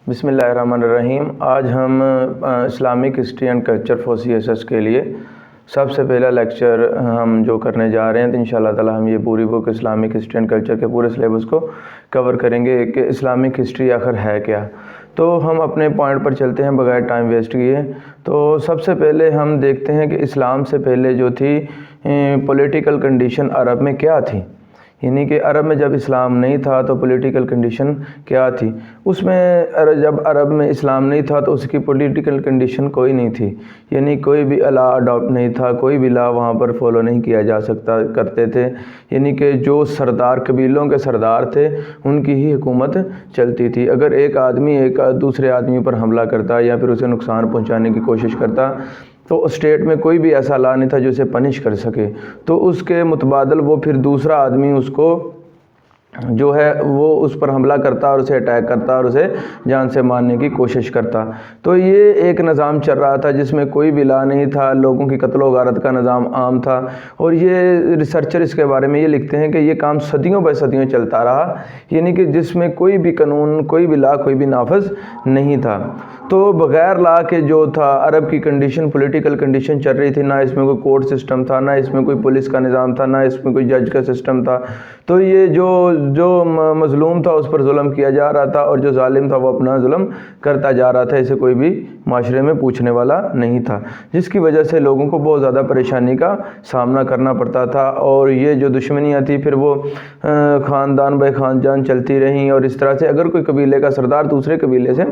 بسم اللہ الرحمن الرحیم۔ آج ہم Islamic history and culture for C S S کے لیے سب سے پہلا لیکچر ہم جو کرنے جا رہے ہیں، تو انشاءاللہ تعالی ہم یہ پوری بک اسلامک ہسٹری اینڈ کلچر کے پورے سلیبس کو کور کریں گے کہ اسلامک ہسٹری آخر ہے کیا۔ تو ہم اپنے پوائنٹ پر چلتے ہیں بغیر ٹائم ویسٹ کیے۔ تو سب سے پہلے ہم دیکھتے ہیں کہ اسلام سے پہلے جو تھی پولیٹیکل کنڈیشن عرب میں کیا تھی، یعنی کہ عرب میں جب اسلام نہیں تھا تو پولیٹیکل کنڈیشن کیا تھی۔ اس میں جب عرب میں اسلام نہیں تھا تو اس کی پولیٹیکل کنڈیشن کوئی نہیں تھی، یعنی کوئی بھی لا اڈاپٹ نہیں تھا، کوئی بھی لا وہاں پر فالو نہیں کیا جا سکتا کرتے تھے، یعنی کہ جو سردار قبیلوں کے سردار تھے ان کی ہی حکومت چلتی تھی۔ اگر ایک آدمی ایک دوسرے آدمی پر حملہ کرتا یا پھر اسے نقصان پہنچانے کی کوشش کرتا تو اسٹیٹ میں کوئی بھی ایسا لا نہیں تھا جو اسے پنش کر سکے، تو اس کے متبادل وہ پھر دوسرا آدمی اس کو جو ہے وہ اس پر حملہ کرتا اور اسے اٹیک کرتا اور اسے جان سے مارنے کی کوشش کرتا۔ تو یہ ایک نظام چل رہا تھا جس میں کوئی بھی لا نہیں تھا، لوگوں کی قتل و غارت کا نظام عام تھا، اور یہ ریسرچر اس کے بارے میں یہ لکھتے ہیں کہ یہ کام صدیوں بہ صدیوں چلتا رہا، یعنی کہ جس میں کوئی بھی قانون، کوئی بھی لا، کوئی بھی نافذ نہیں تھا۔ تو بغیر لا کے جو تھا عرب کی کنڈیشن، پولیٹیکل کنڈیشن چل رہی تھی، نہ اس میں کوئی کورٹ سسٹم تھا، نہ اس میں کوئی پولیس کا نظام تھا، نہ اس میں کوئی جج کا سسٹم تھا۔ تو یہ جو مظلوم تھا اس پر ظلم کیا جا رہا تھا، اور جو ظالم تھا وہ اپنا ظلم کرتا جا رہا تھا، اسے کوئی بھی معاشرے میں پوچھنے والا نہیں تھا، جس کی وجہ سے لوگوں کو بہت زیادہ پریشانی کا سامنا کرنا پڑتا تھا۔ اور یہ جو دشمنیاں تھیں پھر وہ خاندان بے خاندان چلتی رہیں، اور اس طرح سے اگر کوئی قبیلے کا سردار دوسرے قبیلے سے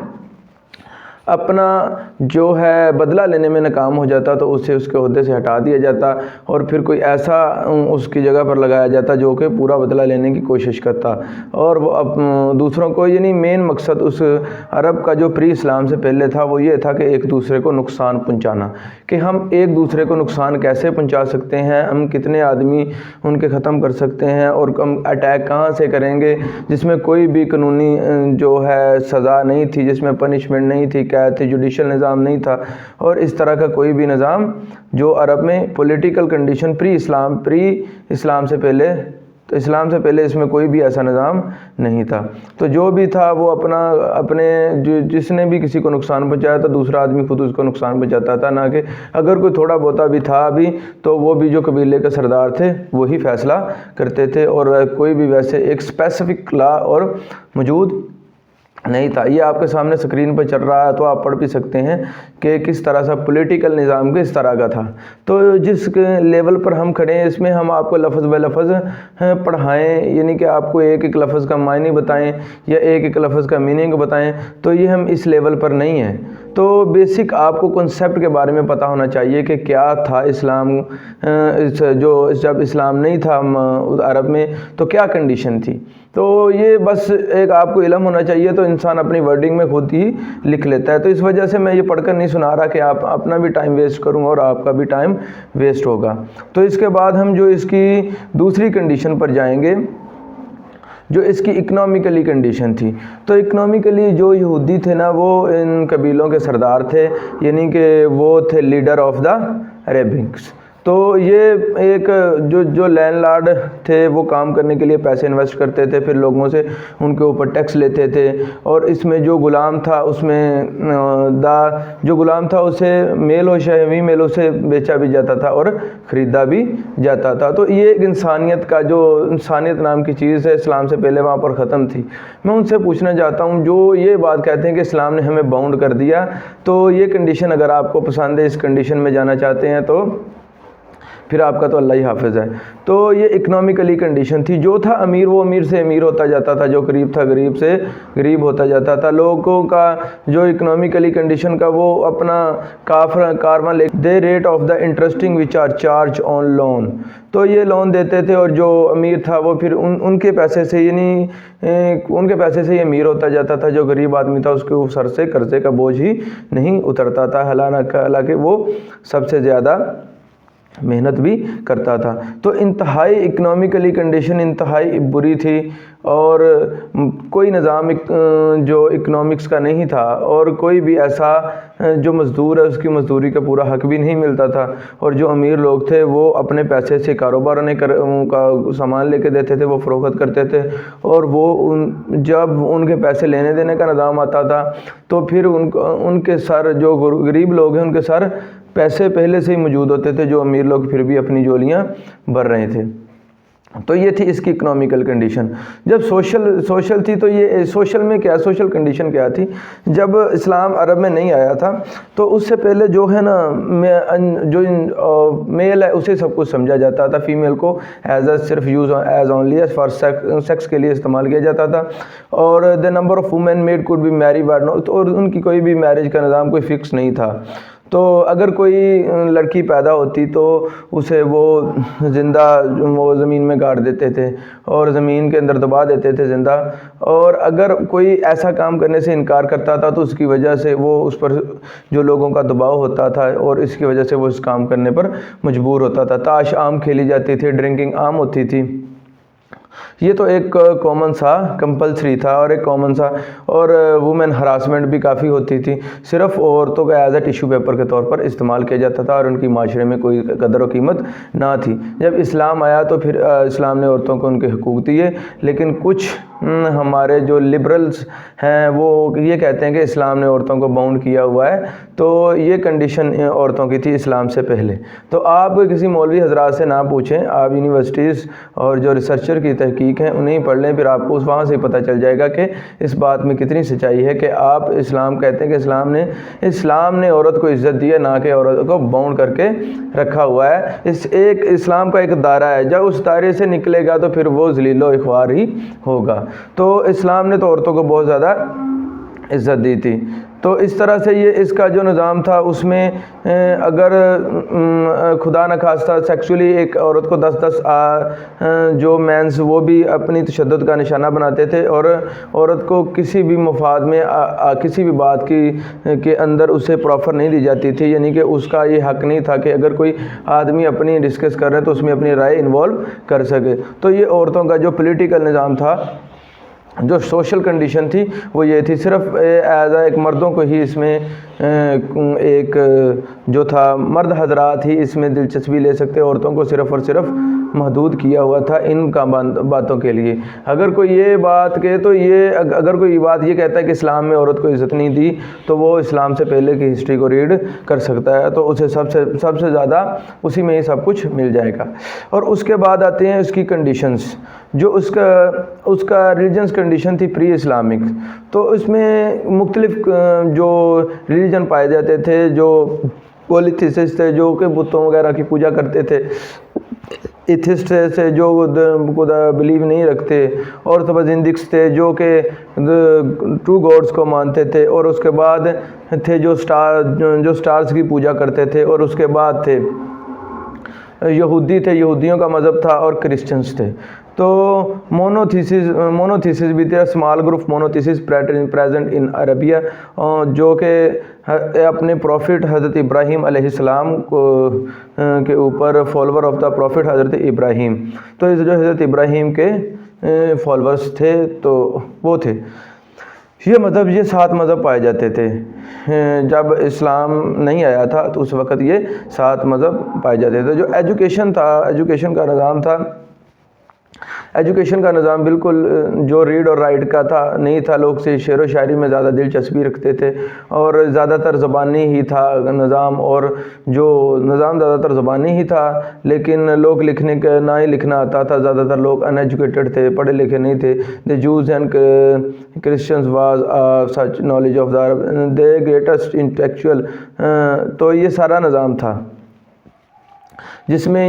اپنا جو ہے بدلہ لینے میں ناکام ہو جاتا تو اسے اس کے عہدے سے ہٹا دیا جاتا، اور پھر کوئی ایسا اس کی جگہ پر لگایا جاتا جو کہ پورا بدلہ لینے کی کوشش کرتا، اور وہ دوسروں کو، یعنی مین مقصد اس عرب کا جو پری اسلام سے پہلے تھا وہ یہ تھا کہ ایک دوسرے کو نقصان پہنچانا، کہ ہم ایک دوسرے کو نقصان کیسے پہنچا سکتے ہیں، ہم کتنے آدمی ان کے ختم کر سکتے ہیں، اور ہم اٹیک کہاں سے کریں گے جس میں کوئی بھی قانونی جو ہے سزا نہیں تھی، جس میں پنشمنٹ نہیں تھی، جوڈیشل نظام نہیں تھا، اور اس طرح کا کوئی بھی نظام جو عرب میں پولیٹیکل کنڈیشن پری اسلام سے پہلے، تو اسلام سے پہلے اس میں کوئی بھی ایسا نظام نہیں تھا۔ تو جو بھی تھا وہ اپنے جس نے بھی کسی کو نقصان پہنچایا تو دوسرا آدمی خود اس کو نقصان پہنچاتا تھا، نہ کہ اگر کوئی تھوڑا بہت بھی تھا بھی تو وہ بھی جو قبیلے کے سردار تھے وہی فیصلہ کرتے تھے، اور کوئی بھی ویسے ایک اسپیسیفک لا اور موجود نہیں تھا۔ یہ آپ کے سامنے سکرین پر چل رہا ہے تو آپ پڑھ بھی سکتے ہیں کہ کس طرح سے پولیٹیکل نظام کس طرح کا تھا۔ تو جس لیول پر ہم کھڑے ہیں اس میں ہم آپ کو لفظ بے لفظ پڑھائیں، یعنی کہ آپ کو ایک ایک لفظ کا معنی بتائیں یا ایک ایک لفظ کا میننگ بتائیں، تو یہ ہم اس لیول پر نہیں ہیں۔ تو بیسک آپ کو کنسیپٹ کے بارے میں پتہ ہونا چاہیے کہ کیا تھا اسلام، جب اسلام نہیں تھا عرب میں تو کیا کنڈیشن تھی۔ تو یہ بس ایک آپ کو علم ہونا چاہیے، تو انسان اپنی ورڈنگ میں خود ہی لکھ لیتا ہے۔ تو اس وجہ سے میں یہ پڑھ کر نہیں سنا رہا کہ آپ اپنا بھی ٹائم ویسٹ کروں اور آپ کا بھی ٹائم ویسٹ ہوگا۔ تو اس کے بعد ہم جو اس کی دوسری کنڈیشن پر جائیں گے، جو اس کی اکنامکلی کنڈیشن تھی۔ تو اکنامکلی جو یہودی تھے نا وہ ان قبیلوں کے سردار تھے، یعنی کہ وہ تھے لیڈر آف دا عربکس۔ تو یہ ایک جو لینڈ لارڈ تھے وہ کام کرنے کے لیے پیسے انویسٹ کرتے تھے، پھر لوگوں سے ان کے اوپر ٹیکس لیتے تھے، اور اس میں جو غلام تھا اس میں جو غلام تھا اسے میل و فیمیل اسے بیچا بھی جاتا تھا اور خریدا بھی جاتا تھا۔ تو یہ ایک انسانیت کا جو انسانیت نام کی چیز ہے اسلام سے پہلے وہاں پر ختم تھی۔ میں ان سے پوچھنا چاہتا ہوں جو یہ بات کہتے ہیں کہ اسلام نے ہمیں باؤنڈ کر دیا، تو یہ کنڈیشن اگر آپ کو پسند ہے، اس کنڈیشن میں جانا چاہتے ہیں تو پھر آپ کا تو اللہ ہی حافظ ہے۔ تو یہ اکنامکلی کنڈیشن تھی، جو تھا امیر وہ امیر سے امیر ہوتا جاتا تھا، جو غریب تھا غریب سے غریب ہوتا جاتا تھا۔ لوگوں کا جو اکنامکلی کنڈیشن کا وہ اپنا کارواں لے دے ریٹ آف دا انٹرسٹنگ وچ آر چارج آن لون، تو یہ لون دیتے تھے، اور جو امیر تھا وہ پھر ان کے پیسے سے، یعنی ان کے پیسے سے ہی امیر ہوتا جاتا تھا، جو غریب آدمی تھا اس کے سر سے قرضے کا بوجھ ہی نہیں اترتا تھا، حالانکہ وہ سب سے زیادہ محنت بھی کرتا تھا۔ تو انتہائی اکنامکلی کنڈیشن انتہائی بری تھی، اور کوئی نظام جو اکنامکس کا نہیں تھا، اور کوئی بھی ایسا جو مزدور ہے اس کی مزدوری کا پورا حق بھی نہیں ملتا تھا، اور جو امیر لوگ تھے وہ اپنے پیسے سے کاروبار کا سامان لے کے دیتے تھے، وہ فروخت کرتے تھے، اور وہ جب ان کے پیسے لینے دینے کا نظام آتا تھا تو پھر ان کے سر، جو غریب لوگ ہیں ان کے سر پیسے پہلے سے ہی موجود ہوتے تھے، جو امیر لوگ پھر بھی اپنی جولیاں بھر رہے تھے۔ تو یہ تھی اس کی اکنامیکل کنڈیشن۔ جب سوشل تھی تو یہ سوشل میں کیا، سوشل کنڈیشن کیا تھی؟ جب اسلام عرب میں نہیں آیا تھا تو اس سے پہلے جو ہے نا جو میل ہے اسے سب کچھ سمجھا جاتا تھا، فیمیل کو صرف use as only for sex کے لیے استعمال کیا جاتا تھا، اور the number of women made could be married but not، اور ان کی کوئی بھی میرج کا نظام کوئی فکس نہیں تھا۔ تو اگر کوئی لڑکی پیدا ہوتی تو اسے وہ زندہ وہ زمین میں گاڑ دیتے تھے اور زمین کے اندر دبا دیتے تھے زندہ، اور اگر کوئی ایسا کام کرنے سے انکار کرتا تھا تو اس کی وجہ سے وہ اس پر جو لوگوں کا دباؤ ہوتا تھا اور اس کی وجہ سے وہ اس کام کرنے پر مجبور ہوتا تھا۔ تاش عام کھیلی جاتی تھی، ڈرنکنگ عام ہوتی تھی۔ یہ تو ایک کامن سا کمپلسری تھا اور ایک کامن سا، اور وومن ہراسمنٹ بھی کافی ہوتی تھی، صرف عورتوں کا ایز اے ٹیشو پیپر کے طور پر استعمال کیا جاتا تھا اور ان کی معاشرے میں کوئی قدر و قیمت نہ تھی۔ جب اسلام آیا تو پھر اسلام نے عورتوں کو ان کے حقوق دیے، لیکن کچھ ہمارے جو لبرلز ہیں وہ یہ کہتے ہیں کہ اسلام نے عورتوں کو باؤنڈ کیا ہوا ہے، تو یہ کنڈیشن عورتوں کی تھی اسلام سے پہلے۔ تو آپ کسی مولوی حضرات سے نہ پوچھیں، آپ یونیورسٹیز اور جو ریسرچر کی تحقیق ہیں انہیں پڑھ لیں، پھر آپ کو وہاں سے پتہ چل جائے گا کہ اس بات میں کتنی سچائی ہے کہ آپ اسلام کہتے ہیں کہ اسلام نے عورت کو عزت دی ہے، نہ کہ عورت کو باؤنڈ کر کے رکھا ہوا ہے۔ اسلام کا ایک دائرہ ہے، جب اس دائرے سے نکلے گا تو پھر وہ ذلیل و خوار ہی ہوگا۔ تو اسلام نے تو عورتوں کو بہت زیادہ عزت دی تھی۔ تو اس طرح سے یہ اس کا جو نظام تھا اس میں اگر خدا نخواستہ سیکسولی ایک عورت کو 10 جو مینز وہ بھی اپنی تشدد کا نشانہ بناتے تھے، اور عورت کو کسی بھی مفاد میں کسی بھی بات کے اندر اسے پروفر نہیں دی جاتی تھی، یعنی کہ اس کا یہ حق نہیں تھا کہ اگر کوئی آدمی اپنی ڈسکس کر رہے ہیں تو اس میں اپنی رائے انوالو کر سکے۔ تو یہ عورتوں کا جو پولیٹیکل نظام تھا، جو سوشل کنڈیشن تھی وہ یہ تھی، صرف ایز ایک مردوں کو ہی اس میں ایک جو تھا مرد حضرات ہی اس میں دلچسپی لے سکتے، عورتوں کو صرف اور صرف محدود کیا ہوا تھا ان کا باتوں کے لیے۔ اگر کوئی یہ بات کہے تو اگر کوئی بات یہ کہتا ہے کہ اسلام میں عورت کو عزت نہیں دی تو وہ اسلام سے پہلے کی ہسٹری کو ریڈ کر سکتا ہے، تو اسے سب سے زیادہ اسی میں ہی سب کچھ مل جائے گا۔ اور اس کے بعد آتے ہیں اس کی کنڈیشنز، جو اس کا ریلیجنس کنڈیشن تھی پری اسلامک۔ تو اس میں مختلف جو ریلیجن پائے جاتے تھے، جو پولیتھیسٹ تھے جو کہ بتوں وغیرہ کی پوجا کرتے تھے، ایتھسٹ سے جو خدا بلیو نہیں رکھتے، اور زندگس تھے جو کہ ٹرو گاڈس کو مانتے تھے، اور اس کے بعد تھے جو سٹارز کی پوجا کرتے تھے، اور اس کے بعد تھے یہودی تھے، یہودیوں کا مذہب تھا، اور کرسچنز تھے۔ تو مونوتھیسس بھی تھے، small group monotheists present in Arabia, جو کہ اپنے پروفٹ حضرت ابراہیم علیہ السلام کے اوپر فالوور آف دا پروفٹ حضرت ابراہیم، تو جو حضرت ابراہیم کے فالورز تھے تو وہ تھے۔ یہ 7 مذہب پائے جاتے تھے۔ جب اسلام نہیں آیا تھا تو اس وقت یہ 7 مذہب پائے جاتے تھے۔ جو ایجوکیشن کا نظام بالکل جو ریڈ اور رائٹ کا تھا نہیں تھا، لوگ سے شعر و شاعری میں زیادہ دلچسپی رکھتے تھے، اور زیادہ تر زبانی ہی تھا نظام، اور جو نظام زیادہ تر زبانی ہی تھا، لیکن لوگ لکھنے کا نہ ہی لکھنا آتا تھا، زیادہ تر لوگ ان ایجوکیٹڈ تھے، پڑھے لکھے نہیں تھے۔ The Jews and Christians was such knowledge of the the greatest intellectual, تو یہ سارا نظام تھا جس میں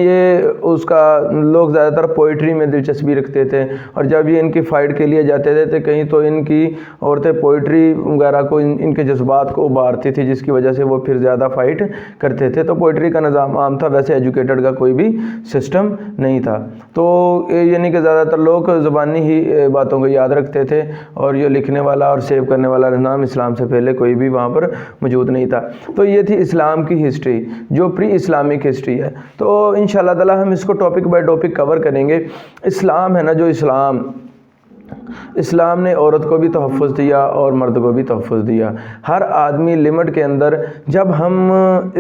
اس کا لوگ زیادہ تر پوئٹری میں دلچسپی رکھتے تھے، اور جب یہ ان کی فائٹ کے لیے جاتے تھے تو کہیں تو ان کی عورتیں پوئٹری وغیرہ کو ان کے جذبات کو ابھارتی تھی، جس کی وجہ سے وہ پھر زیادہ فائٹ کرتے تھے۔ تو پوئٹری کا نظام عام تھا، ویسے ایجوکیٹڈ کا کوئی بھی سسٹم نہیں تھا۔ تو یعنی کہ زیادہ تر لوگ زبانی ہی باتوں کو یاد رکھتے تھے، اور یہ لکھنے والا اور سیو کرنے والا نظام اسلام سے پہلے کوئی بھی وہاں پر موجود نہیں تھا۔ تو یہ تھی اسلام کی ہسٹری، جو پری اسلامک ہسٹری ہے۔ تو انشاءاللہ تعالی ہم اس کو ٹاپک بائی ٹاپک کور کریں گے۔ اسلام ہے نا، جو اسلام اسلام نے عورت کو بھی تحفظ دیا اور مرد کو بھی تحفظ دیا. ہر آدمی لمٹ کے اندر، جب ہم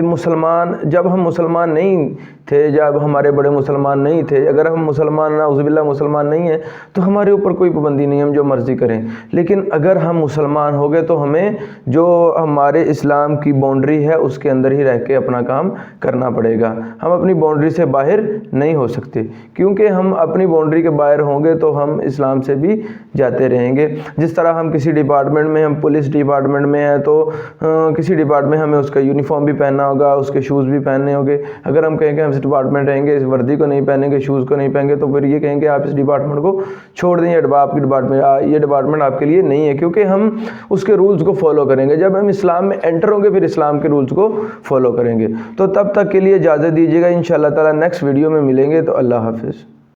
مسلمان نہیں تھے، جب ہمارے بڑے مسلمان نہیں تھے، اگر ہم مسلمان نعوذ باللہ مسلمان نہیں ہیں تو ہمارے اوپر کوئی پابندی نہیں، ہم جو مرضی کریں. لیکن اگر ہم مسلمان ہو گئے تو ہمیں جو ہمارے اسلام کی باؤنڈری ہے اس کے اندر ہی رہ کے اپنا کام کرنا پڑے گا. ہم اپنی باؤنڈری سے باہر نہیں ہو سکتے، کیونکہ ہم اپنی باؤنڈری کے باہر ہوں گے تو ہم اسلام سے بھی جاتے رہیں گے. جس طرح ہم کسی ڈپارٹمنٹ میں، ہم پولیس ڈپارٹمنٹ میں ہیں تو کسی ڈپارٹمنٹ میں ہمیں اس کا یونیفارم بھی پہننا ہوگا، اس کے شوز بھی پہننے ہوں گے. اگر ہم کہیں کہ ہم اس ڈپارٹمنٹ رہیں گے، اس وردی کو نہیں پہنیں گے، شوز کو نہیں پہنیں گے، تو پھر یہ کہیں گے آپ اس ڈپارٹمنٹ کو چھوڑ دیں، یہ ڈپارٹمنٹ آپ کے لیے نہیں ہے، کیونکہ ہم اس کے رولز کو فالو کریں گے. جب ہم اسلام میں انٹر ہوں گے پھر اسلام کے رولز کو فالو کریں گے. تو تب تک کے لیے اجازت دیجیے گا، انشاءاللہ تعالی نیکسٹ ویڈیو میں ملیں گے. تو اللہ حافظ.